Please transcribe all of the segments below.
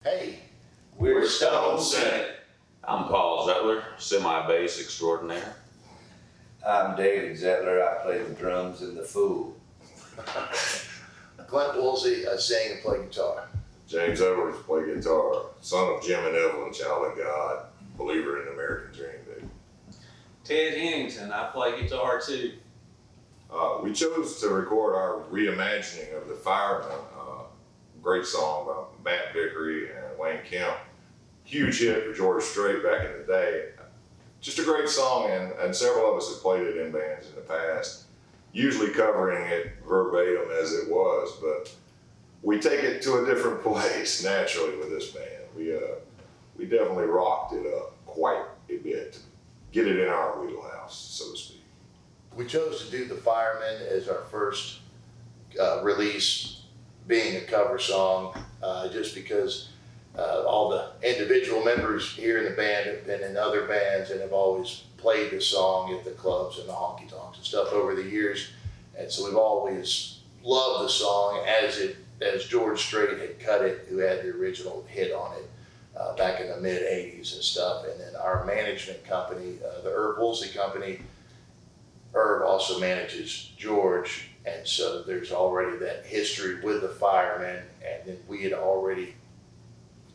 Hey, We're Stone Senate. I'm Paul Zettler, semi-bass extraordinaire. I'm David Zettler. I play the drums in The Fool. Clint Woolsey, sing and play guitar. James Edwards, play guitar. Son of Jim and Evelyn, child of God, believer in the American dream, dude. Ted Hennington, I play guitar too. We chose to record our reimagining of the Fireman, great song by Matt Vickery and Wayne Kemp. Huge hit for George Strait back in the day. Just a great song, and several of us have played it in bands in the past, usually covering it verbatim as it was, but we take it to a different place naturally with this band. We definitely rocked it up quite a bit to get it in our wheelhouse, so to speak. We chose to do the Fireman as our first release, being a cover song, just because all the individual members here in the band have been in other bands and have always played the song at the clubs and the honky tonks and stuff over the years. And so we've always loved the song as George Strait had cut it, who had the original hit on it back in the mid 80s and stuff. And then our management company, the Herb Woolsey Company, Herb also manages George, and so there's already that history with the Firemen, and then we had already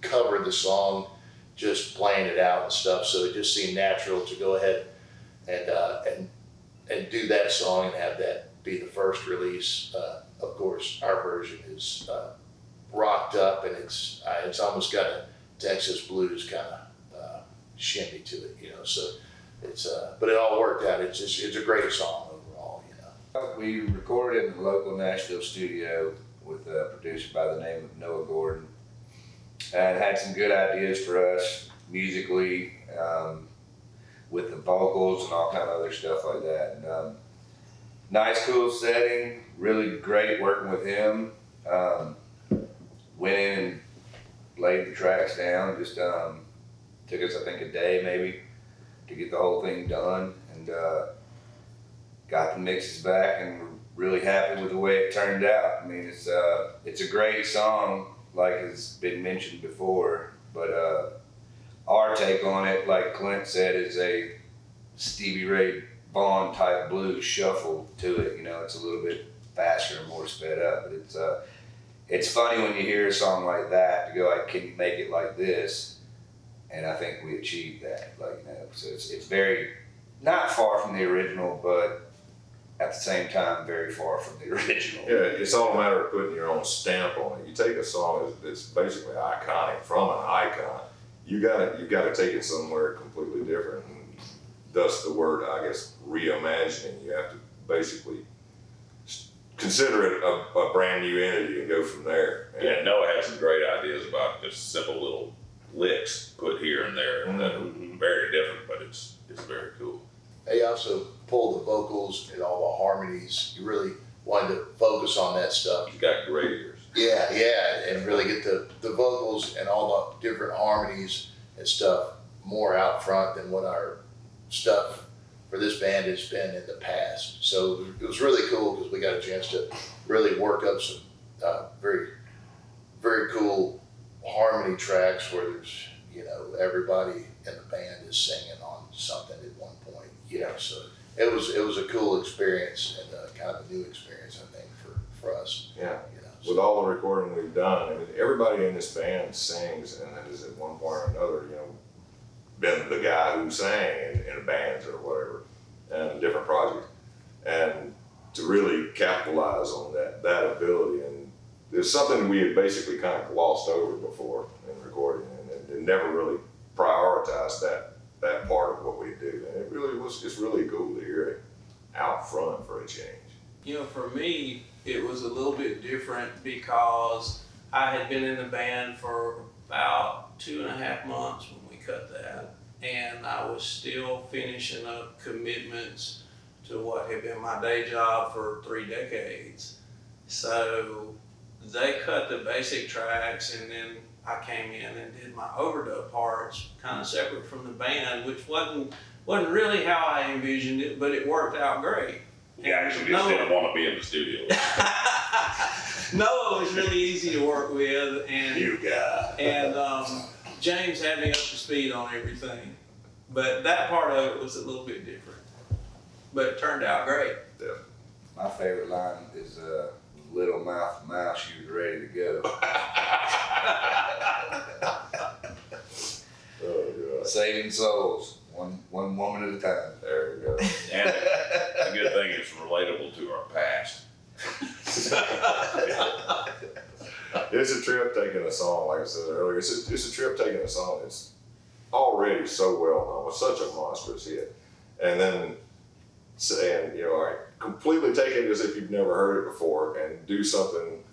covered the song, just playing it out and stuff, so it just seemed natural to go ahead and do that song and have that be the first release. Of course, our version is rocked up, and it's almost got a Texas blues kind of shimmy to it, you know, so it's but it all worked out. It's a great song overall, you know. We recorded in the local Nashville studio with a producer by the name of Noah Gordon, and had some good ideas for us musically, with the vocals and all kind of other stuff like that. And, nice, cool setting, really great working with him. Went in and laid the tracks down. Just took us, I think, a day maybe to get the whole thing done, and got the mixes back, and we're really happy with the way it turned out. I mean, it's a great song, like has been mentioned before, but our take on it, like Clint said, is a Stevie Ray Vaughan type blues shuffle to it. You know, it's a little bit faster and more sped up, but it's funny when you hear a song like that to go like, can you make it like this? And I think we achieved that, like, you know, so it's very, not far from the original, but at the same time, very far from the original. Yeah, it's all a matter of putting your own stamp on it. You take a song that's basically iconic from an icon, you gotta take it somewhere completely different. And thus the word, I guess, reimagining. You have to basically consider it a brand new entity and go from there. Yeah, Noah had some great ideas about just simple little licks put here and there that are very different, but it's very cool. They also pulled the vocals and all the harmonies. You really wanted to focus on that stuff. He's got great ears. Yeah, and really get the vocals and all the different harmonies and stuff more out front than what our stuff for this band has been in the past. So it was really cool because we got a chance to really work up some very, very cool harmony tracks where there's, you know, everybody in the band is singing on something at one point, you know, so it was a cool experience and kind of a new experience, I think, for us. Yeah. You know, so. With all the recording we've done, I mean, everybody in this band sings and has at one point or another, you know, been the guy who sang in bands or whatever, and different projects. And to really capitalize on that ability, and it's something we had basically kind of glossed over before in recording, and never really prioritized that part of what we do. And it's really cool to hear it out front for a change. You know, for me, it was a little bit different because I had been in the band for about 2.5 months when we cut that, and I was still finishing up commitments to what had been my day job for 3 decades. So they cut the basic tracks, and then I came in and did my overdub parts kind of separate from the band, which wasn't really how I envisioned it, but it worked out great. He actually just didn't want to be in the studio. Noah was really easy to work with, and You guy. James had me up to speed on everything. But that part of it was a little bit different. But it turned out great. My favorite line is "Little mouth mouse, you was ready to go." Oh, God. Saving souls, one woman at a time. There we go. And the good thing is relatable to our past. It's a trip taking a song, like I said earlier. It's a trip taking a song that's already so well known, with such a monstrous hit, and then saying, you know, all right, completely take it as if you've never heard it before, and do something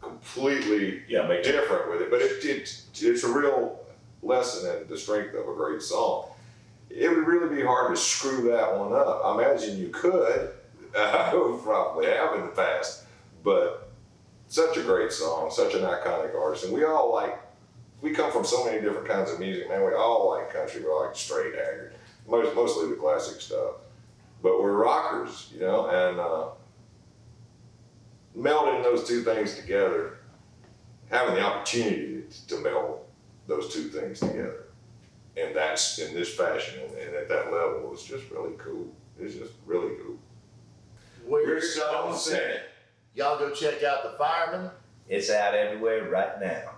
completely Make it different with it. But it's a real lesson in the strength of a great song. It would really be hard to screw that one up. I imagine you could, probably have in the past, but such a great song, such an iconic artist, and we come from so many different kinds of music, man. We all like country, we like straight Haggard, mostly the classic stuff, but we're rockers, you know, and melding those two things together, having the opportunity to meld those two things together, and that's in this fashion and at that level, was just really cool. It's just really cool. We're Stone Senate. Y'all go check out the Fireman. It's out everywhere right now.